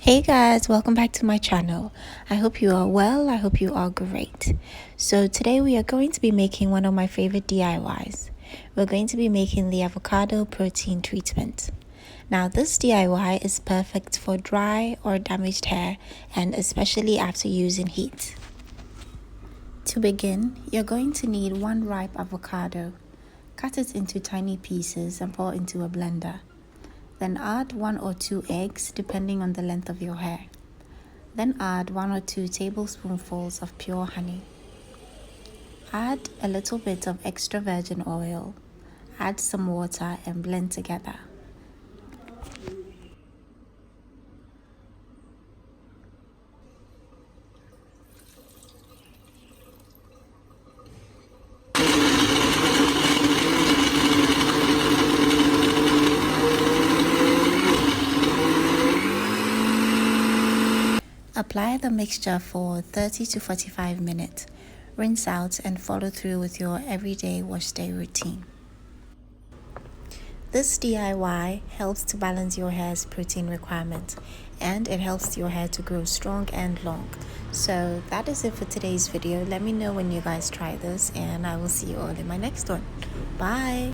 Hey guys, welcome back to my channel. I hope you are well. I hope you are great. So today we are going to be making one of my favorite DIYs. We're going to be making the avocado protein treatment. Now this DIY is perfect for dry or damaged hair, and especially after using heat. To begin, you're going to need one ripe avocado. Cut it into tiny pieces and pour into a blender. Then add 1 or 2 eggs depending on the length of your hair. Then add 1 or 2 tablespoonfuls of pure honey. Add a little bit of extra virgin oil. Add some water and blend together. Apply the mixture for 30 to 45 minutes. Rinse out and follow through with your everyday wash day routine. This DIY helps to balance your hair's protein requirements, and it helps your hair to grow strong and long. So that is it for today's video. Let me know when you guys try this, and I will see you all in my next one. Bye.